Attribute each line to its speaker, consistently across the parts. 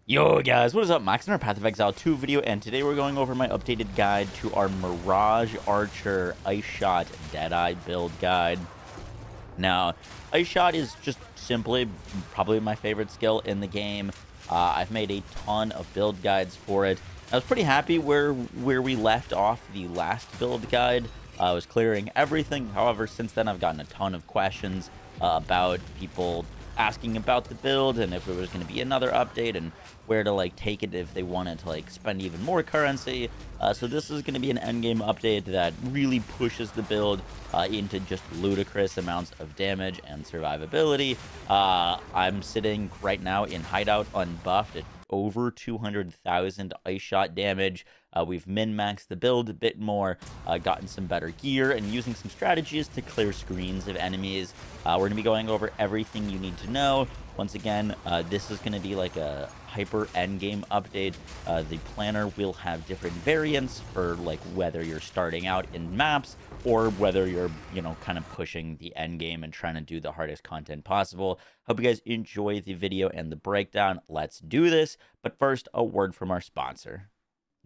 Speaker 1: Yo guys, what is up? Max in our Path of Exile 2 video, and today we're going over my updated guide to our Mirage Archer Ice Shot Deadeye build guide. Now, Ice Shot is just simply probably my favorite skill in the game. I've made a ton of build guides for it. I was pretty happy where we left off the last build guide. I was clearing everything. However, since then I've gotten a ton of questions about people asking about the build and if there was going to be another update and where to like take it if they wanted to like spend even more currency. So this is going to be an endgame update that really pushes the build into just ludicrous amounts of damage and survivability. I'm sitting right now in hideout unbuffed at over 200,000 ice shot damage. We've min-maxed the build a bit more, gotten some better gear, and using some strategies to clear screens of enemies. We're going to be going over everything you need to know. Once again, this is going to be like a hyper endgame update. The planner will have different variants for like whether you're starting out in maps or whether you're, kind of pushing the end game and trying to do the hardest content possible. Hope you guys enjoy the video and the breakdown. Let's do this. But first, a word from our sponsor.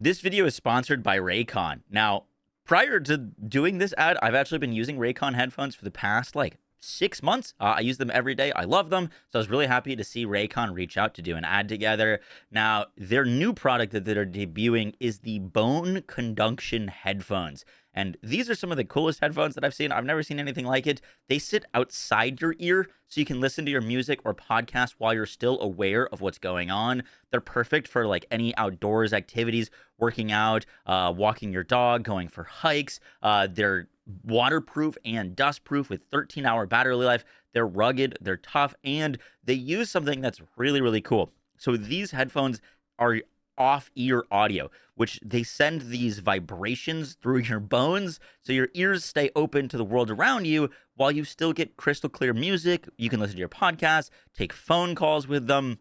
Speaker 1: This video is sponsored by Raycon. Now, prior to doing this ad, I've actually been using Raycon headphones for the past 6 months. I use them every day. I love them. So I was really happy to see Raycon reach out to do an ad together. Now, their new product that they're debuting is the bone conduction headphones. And these are some of the coolest headphones that I've seen. I've never seen anything like it. They sit outside your ear so you can listen to your music or podcast while you're still aware of what's going on. They're perfect for like any outdoors activities, working out, walking your dog, going for hikes. They're waterproof and dustproof with 13-hour battery life. They're rugged, they're tough, and they use something that's really, really cool. So these headphones are off-ear audio, which they send these vibrations through your bones so your ears stay open to the world around you while you still get crystal clear music. You can listen to your podcast, take phone calls with them,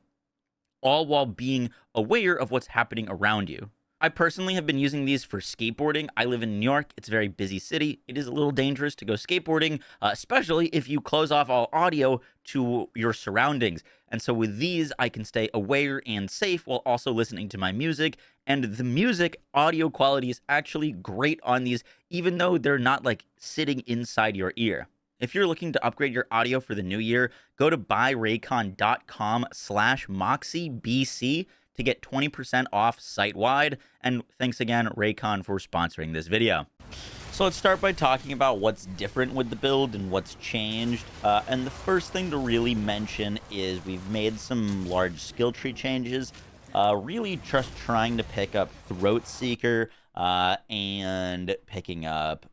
Speaker 1: all while being aware of what's happening around you. I personally have been using these for skateboarding. I live in New York. It's a very busy city. It is a little dangerous to go skateboarding, especially if you close off all audio to your surroundings. And so with these, I can stay aware and safe while also listening to my music. And the music audio quality is actually great on these, even though they're not like sitting inside your ear. If you're looking to upgrade your audio for the new year, go to buyraycon.com/MoxieBC to get 20% off site-wide. And thanks again, Raycon, for sponsoring this video. So let's start by talking about what's different with the build and what's changed. And the first thing to really mention is we've made some large skill tree changes. Really just trying to pick up Throat Seeker and picking up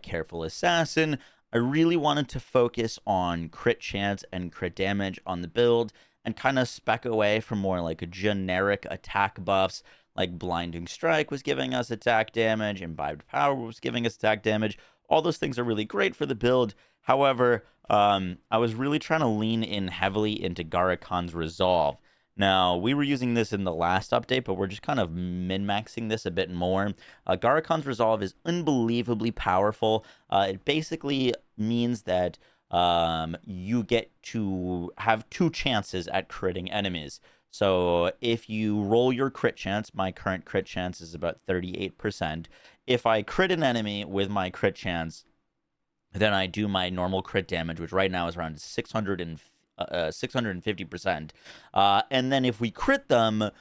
Speaker 1: Careful Assassin. I really wanted to focus on crit chance and crit damage on the build and kind of spec away from more like a generic attack buffs, like Blinding Strike was giving us attack damage, Imbibed Power was giving us attack damage. All those things are really great for the build. However, I was really trying to lean in heavily into Garakon's Resolve. Now, we were using this in the last update, but we're just kind of min-maxing this a bit more. Garakon's Resolve is unbelievably powerful. It basically means that you get to have 2 chances at critting enemies. So if you roll your crit chance, my current crit chance is about 38%. If I crit an enemy with my crit chance, then I do my normal crit damage, which right now is around 650%. And then if we crit them,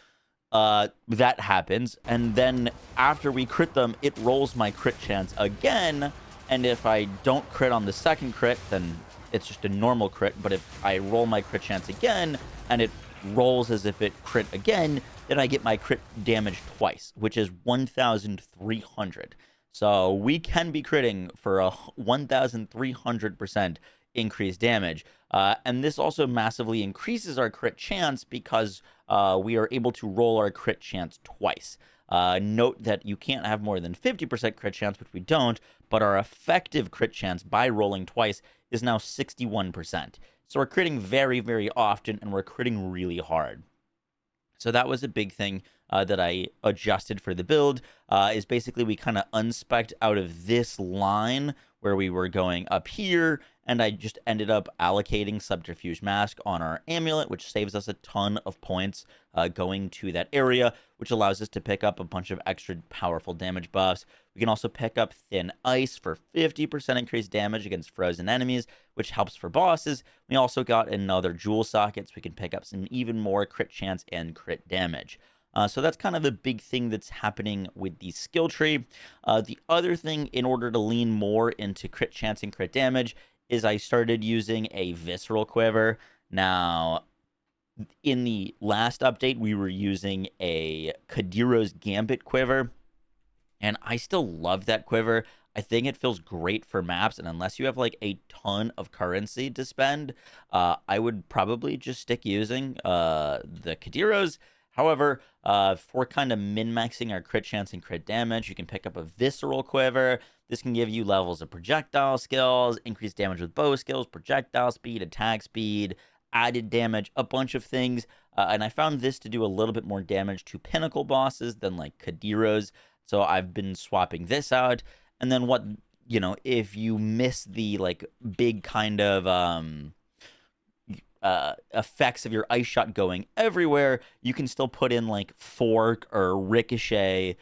Speaker 1: that happens. And then after we crit them, it rolls my crit chance again. And if I don't crit on the second crit, then it's just a normal crit. But if I roll my crit chance again and it rolls as if it crit again, then I get my crit damage twice, which is 1,300. So we can be critting for a 1,300% increased damage. And this also massively increases our crit chance because we are able to roll our crit chance twice. Note that you can't have more than 50% crit chance, which we don't, but our effective crit chance by rolling twice is now 61%. So we're critting very, very often, and we're critting really hard. So that was a big thing that I adjusted for the build, is basically we kind of unspec'd out of this line where we were going up here, and I just ended up allocating Subterfuge Mask on our amulet, which saves us a ton of points going to that area, which allows us to pick up a bunch of extra powerful damage buffs. We can also pick up Thin Ice for 50% increased damage against frozen enemies, which helps for bosses. We also got another Jewel Socket, so we can pick up some even more crit chance and crit damage. So that's kind of the big thing that's happening with the skill tree. The other thing, in order to lean more into crit chance and crit damage, is I started using a Visceral Quiver. Now, in the last update, we were using a Kadiro's Gambit Quiver, and I still love that quiver. I think it feels great for maps, and unless you have like a ton of currency to spend, I would probably just stick using the Kadiros. However, for kind of min-maxing our crit chance and crit damage, you can pick up a Visceral Quiver. This can give you levels of projectile skills, increased damage with bow skills, projectile speed, attack speed, added damage, a bunch of things. And I found this to do a little bit more damage to pinnacle bosses than like Kadiros. So I've been swapping this out. And then what, if you miss the like big kind of effects of your Ice Shot going everywhere, you can still put in like Fork or Ricochet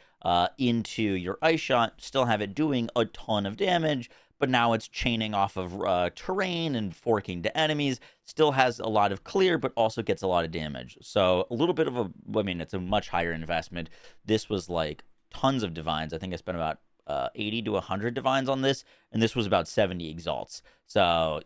Speaker 1: into your Ice Shot, still have it doing a ton of damage, but now it's chaining off of terrain and forking to enemies. Still has a lot of clear, but also gets a lot of damage. So a little bit of it's a much higher investment. This was like tons of divines. I think I spent about 80 to 100 divines on this, and this was about 70 exalts. So,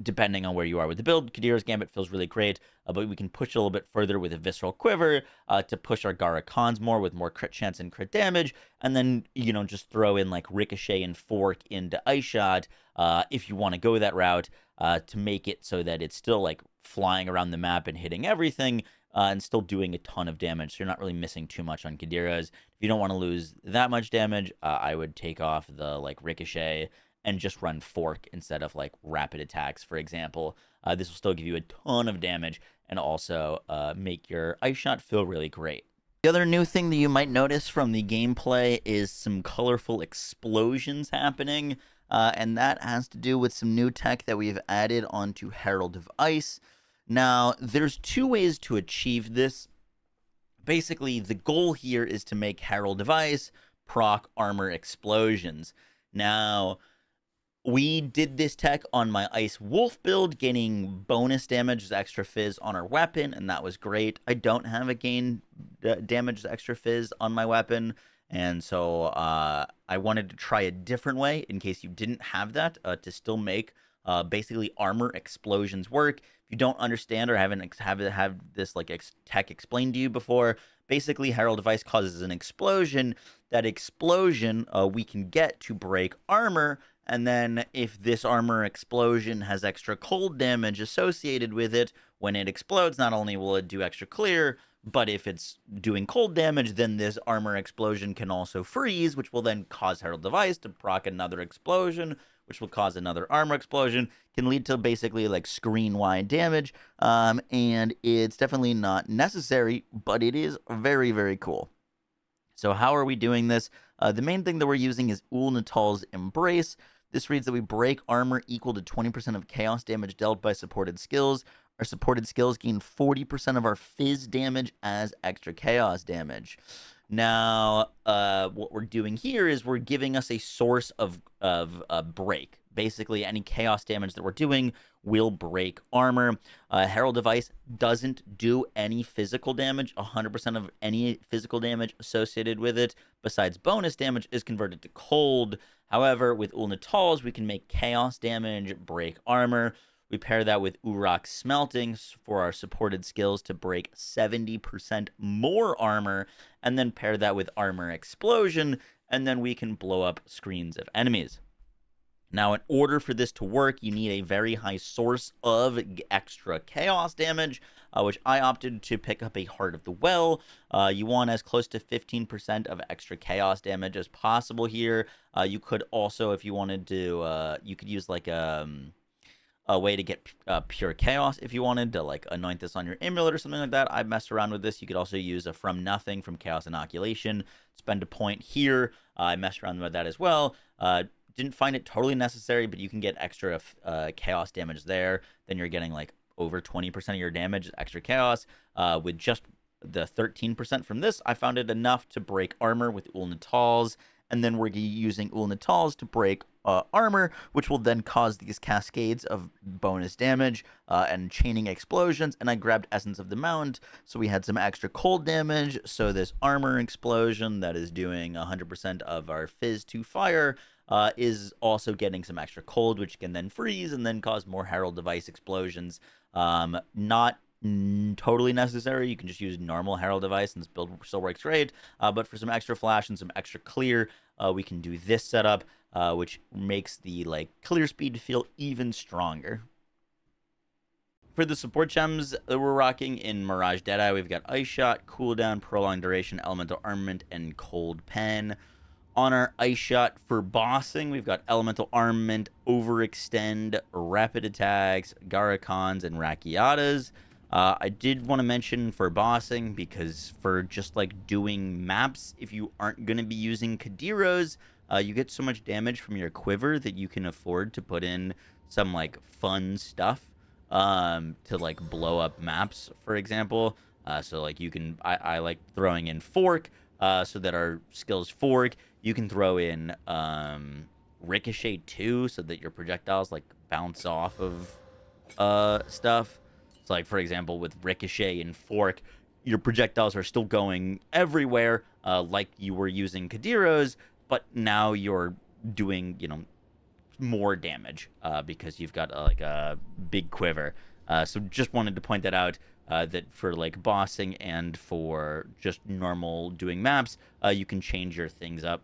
Speaker 1: depending on where you are with the build, Kadiro's Gambit feels really great, but we can push a little bit further with a Visceral Quiver to push our Gara Khans more with more crit chance and crit damage, and then, just throw in like Ricochet and Fork into Ice Shot if you want to go that route to make it so that it's still like flying around the map and hitting everything, and still doing a ton of damage, so you're not really missing too much on Kadiros. If you don't want to lose that much damage, I would take off the like Ricochet and just run Fork instead of like rapid attacks, for example. This will still give you a ton of damage and also make your Ice Shot feel really great. The other new thing that you might notice from the gameplay is some colorful explosions happening, and that has to do with some new tech that we've added onto Herald of Ice. Now, there's two ways to achieve this. Basically, the goal here is to make Herald of Ice proc armor explosions. Now, we did this tech on my Ice Wolf build, gaining bonus damage as extra fizz on our weapon, and that was great. I don't have a gain damage as extra fizz on my weapon, and so I wanted to try a different way in case you didn't have that to still make basically armor explosions work. If you don't understand or haven't have this like tech explained to you before, basically Herald of Ice causes an explosion. That explosion we can get to break armor, and then if this armor explosion has extra cold damage associated with it, when it explodes, not only will it do extra clear, but if it's doing cold damage, then this armor explosion can also freeze, which will then cause Herald of Ice to proc another explosion, which will cause another armor explosion, can lead to basically like screen-wide damage, and it's definitely not necessary, but it is very, very cool. So how are we doing this? The main thing that we're using is Ulnatal's Embrace. This reads that we break armor equal to 20% of chaos damage dealt by supported skills. Our supported skills gain 40% of our fizz damage as extra chaos damage. Now, what we're doing here is we're giving us a source of break. Basically, any chaos damage that we're doing will break armor. Herald of Ice doesn't do any physical damage. 100% of any physical damage associated with it, besides bonus damage, is converted to cold. However, with Ulnatal's, we can make chaos damage break armor. We pair that with Urok Smelting for our supported skills to break 70% more armor, and then pair that with Armor Explosion, and then we can blow up screens of enemies. Now, in order for this to work, you need a very high source of extra chaos damage, which I opted to pick up a Heart of the Well. You want as close to 15% of extra chaos damage as possible here. You could also, if you wanted to, you could use like a way to get pure chaos if you wanted to like anoint this on your amulet or something like that. I messed around with this. You could also use a From Nothing from Chaos Inoculation. Spend a point here. I messed around with that as well. Didn't find it totally necessary, but you can get extra chaos damage there. Then you're getting like over 20% of your damage extra chaos. With just the 13% from this, I found it enough to break armor with Ul Natal's, and then we're using Ul Natal's to break armor, which will then cause these cascades of bonus damage and chaining explosions. And I grabbed Essence of the Mound, so we had some extra cold damage. So this armor explosion that is doing 100% of our Fizz to fire is also getting some extra cold, which can then freeze and then cause more Herald Device explosions. Not totally necessary. You can just use normal Herald Device and this build still works great. But for some extra flash and some extra clear, we can do this setup, which makes the like clear speed feel even stronger. For the support gems that we're rocking in Mirage Deadeye, we've got Ice Shot, Cooldown, Prolonged Duration, Elemental Armament, and Cold Pen. On our Ice Shot for bossing, we've got Elemental Armament, Overextend, Rapid Attacks, Garakons, and Rakiatas. I did want to mention for bossing, because for just like doing maps, if you aren't going to be using Kadiros, you get so much damage from your quiver that you can afford to put in some like fun stuff to like blow up maps, for example. So like you can, I like throwing in Fork so that our skills fork. You can throw in Ricochet too, so that your projectiles like bounce off of stuff. So like for example, with Ricochet and Fork, your projectiles are still going everywhere, like you were using Kadiros, but now you're doing, you know, more damage because you've got like a big quiver. So just wanted to point that out, that for like bossing and for just normal doing maps, you can change your things up.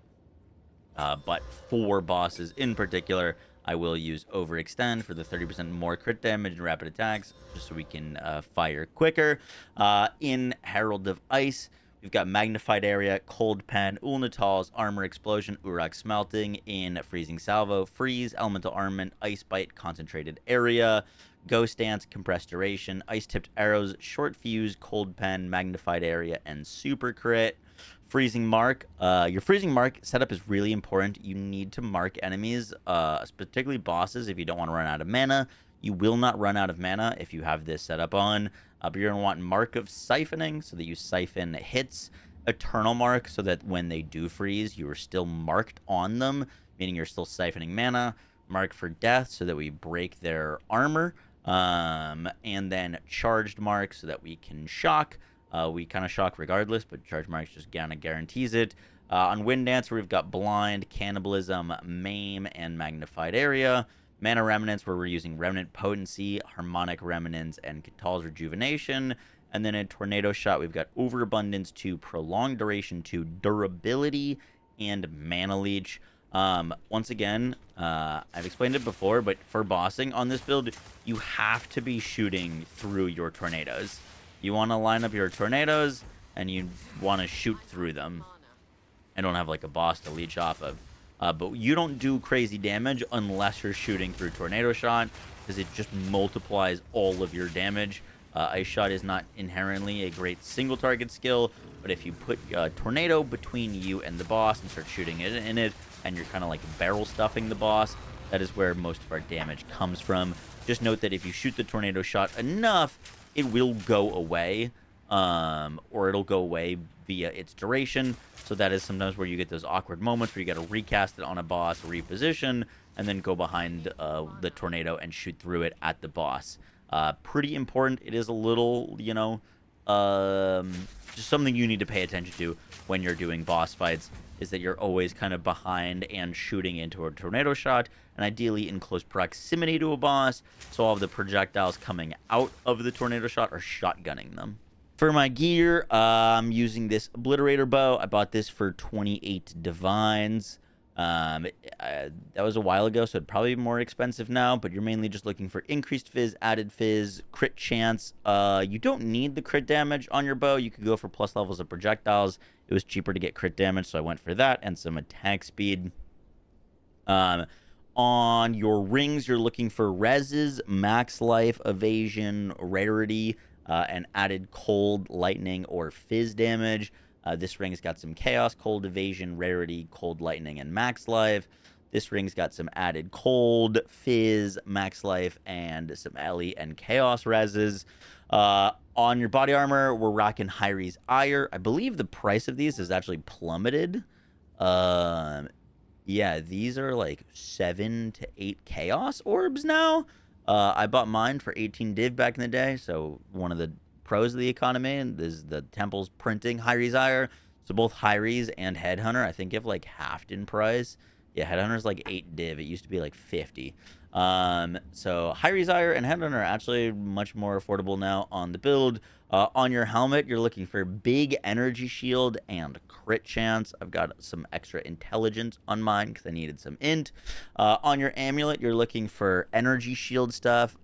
Speaker 1: But for bosses in particular, I will use Overextend for the 30% more crit damage and rapid attacks, just so we can fire quicker. In Herald of Ice, we've got Magnified Area, Cold Pen, Ul Natal's, Armor Explosion, Uruk Smelting. In Freezing Salvo, Freeze, Elemental Armament, Ice Bite, Concentrated Area, Ghost Dance, Compressed Duration, Ice Tipped Arrows, Short Fuse, Cold Pen, Magnified Area, and Super Crit. Freezing Mark. Your Freezing Mark setup is really important. You need to mark enemies, particularly bosses, if you don't want to run out of mana. You will not run out of mana if you have this setup on. But you're going to want Mark of Siphoning, so that you siphon hits. Eternal Mark, so that when they do freeze, you are still marked on them, meaning you're still siphoning mana. Mark for Death, so that we break their armor. And then Charged Mark, so that we can shock. We kind of shock regardless, but Charge Marks just kind of guarantees it. On Wind Dancer, we've got Blind, Cannibalism, Maim, and Magnified Area. Mana Remnants, where we're using Remnant Potency, Harmonic Remnants, and Katal's Rejuvenation. And then in Tornado Shot, we've got Overabundance 2, Prolonged Duration 2, Durability, and Mana Leech. Once again, I've explained it before, but for bossing on this build, you have to be shooting through your tornadoes. You want to line up your tornadoes, and you want to shoot through them. I don't have like a boss to leech off of. But you don't do crazy damage unless you're shooting through Tornado Shot, because it just multiplies all of your damage. Ice Shot is not inherently a great single target skill, but if you put a tornado between you and the boss and start shooting it in it, and you're kind of like barrel stuffing the boss, that is where most of our damage comes from. Just note that if you shoot the Tornado Shot enough, it will go away, or it'll go away via its duration. So that is sometimes where you get those awkward moments where you got to recast it on a boss, reposition, and then go behind the tornado and shoot through it at the boss. Pretty important. It is a little, you know, just something you need to pay attention to when you're doing boss fights, is that you're always kind of behind and shooting into a Tornado Shot, and ideally in close proximity to a boss, so all of the projectiles coming out of the Tornado Shot are shotgunning them. For my gear, I'm using this Obliterator Bow. I bought this for 28 Divines. That was a while ago, so it'd probably be more expensive now, but you're mainly just looking for increased Fizz, added Fizz, crit chance. You don't need the crit damage on your bow. You could go for plus levels of projectiles. It was cheaper to get crit damage, so I went for that, and some attack speed. On your rings, you're looking for reses, max life, evasion, rarity, and added cold, lightning, or fizz damage. This ring's got some chaos, cold, evasion, rarity, cold, lightning, and max life. This ring's got some added cold, fizz, max life, and some Ellie and chaos reses. On your body armor, we're rocking Hyri's Ire. I believe the price of these is actually plummeted. Yeah, these are like 7 to 8 chaos orbs now. I bought mine for 18 div back in the day, so one of the pros of the economy is the temple's printing Hyri's Ire. So both Hyri's and Headhunter, I think, have like halved in price. Yeah, Headhunter's like 8 div. It used to be like 50. So Hyri's Ire and Headhunter are actually much more affordable now on the build. On your helmet, you're looking for big energy shield and crit chance. I've got some extra intelligence on mine because I needed some int. On your amulet, you're looking for energy shield stuff,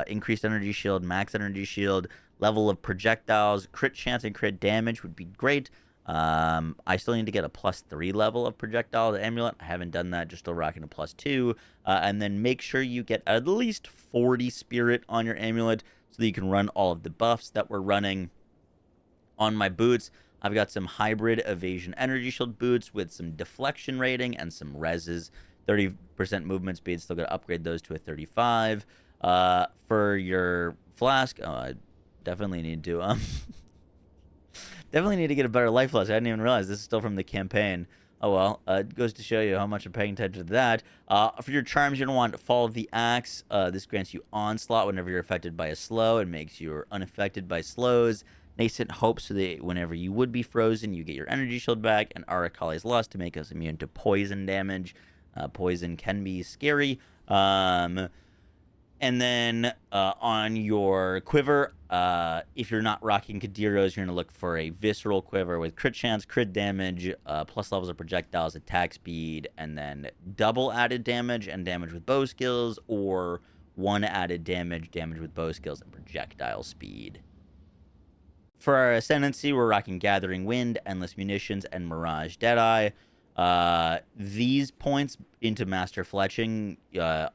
Speaker 1: increased energy shield, max energy shield, level of projectiles, crit chance and crit damage would be great. I still need to get a +3 level of projectile amulet. I haven't done that, just still rocking a +2. And then make sure you get at least 40 spirit on your amulet so that you can run all of the buffs that we're running. On my boots, I've got some hybrid evasion energy shield boots with some deflection rating and some reses. 30% movement speed, still got to upgrade those to a 35. For your flask, I definitely need to definitely need to get a better life flask. I didn't even realize this is still from the campaign. Oh well, it goes to show you how much I'm paying attention to that. For your charms, you're going to want Fall of the Axe. This grants you Onslaught whenever you're affected by a slow and makes you unaffected by slows. Nascent Hope, so that whenever you would be frozen, you get your energy shield back. And Arakali's Lust to make us immune to poison damage. Poison can be scary. And then on your quiver, if you're not rocking Kadiros, you're going to look for a Visceral Quiver with crit chance, crit damage, plus levels of projectiles, attack speed, and then double added damage and damage with bow skills, or one added damage with bow skills, and projectile speed. For our Ascendancy, we're rocking Gathering Wind, Endless Munitions, and Mirage Deadeye. These points into Master Fletching,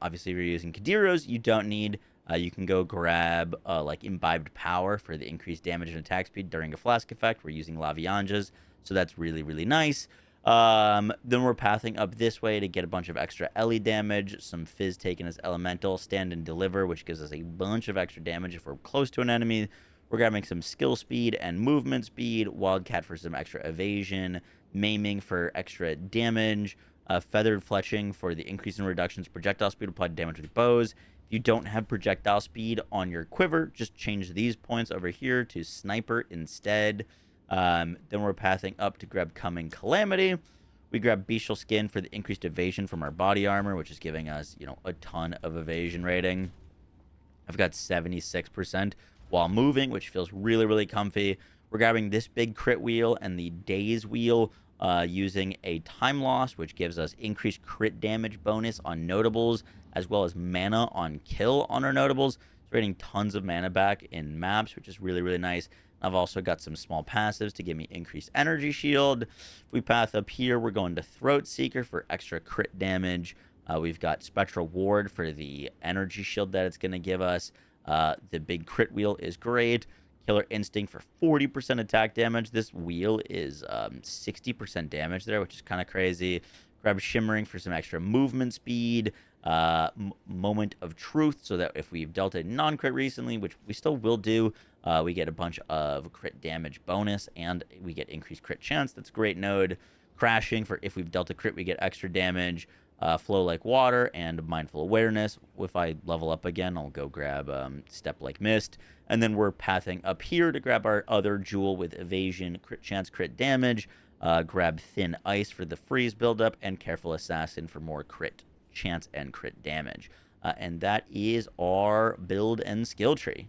Speaker 1: obviously if you're using Kadiros, you don't need. You can go grab like Imbibed Power for the increased damage and attack speed during a flask effect. We're using Lavianjas, so that's really, really nice. Then we're pathing up this way to get a bunch of extra Ellie damage, some Fizz taken as Elemental, Stand and Deliver, which gives us a bunch of extra damage if we're close to an enemy. We're grabbing some skill speed and movement speed, Wildcat for some extra evasion, Maiming for extra damage, Feathered Fletching for the increase in reductions, projectile speed applied to damage with bows. If you don't have projectile speed on your quiver, just change these points over here to Sniper instead. Then we're pathing up to grab Coming Calamity. We grab Bestial Skin for the increased evasion from our body armor, which is giving us, a ton of evasion rating. I've got 76% while moving, which feels really, really comfy. We're grabbing this big crit wheel and the Daze wheel, using a time loss, which gives us increased crit damage bonus on notables, as well as mana on kill on our notables. So we're getting tons of mana back in maps, which is really, really nice. I've also got some small passives to give me increased energy shield. If we path up here, we're going to Throat Seeker for extra crit damage. We've got Spectral Ward for the energy shield that it's going to give us. The big crit wheel is great. Killer Instinct for 40% attack damage. This wheel is 60% damage there, which is kind of crazy. Grab Shimmering for some extra movement speed. Moment of Truth, so that if we've dealt a non-crit recently, which we still will do, we get a bunch of crit damage bonus, and we get increased crit chance. That's a great node. Crashing for if we've dealt a crit, we get extra damage. Flow Like Water and Mindful Awareness. If I level up again, I'll go grab Step Like Mist. And then we're pathing up here to grab our other jewel with evasion, crit chance, crit damage. Grab Thin Ice for the freeze buildup, and Careful Assassin for more crit chance and crit damage. And that is our build and skill tree.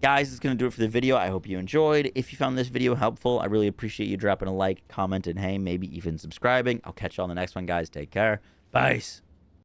Speaker 1: Guys, that's going to do it for the video. I hope you enjoyed. If you found this video helpful, I really appreciate you dropping a like, comment, and hey, maybe even subscribing. I'll catch you on the next one, guys. Take care. Bye.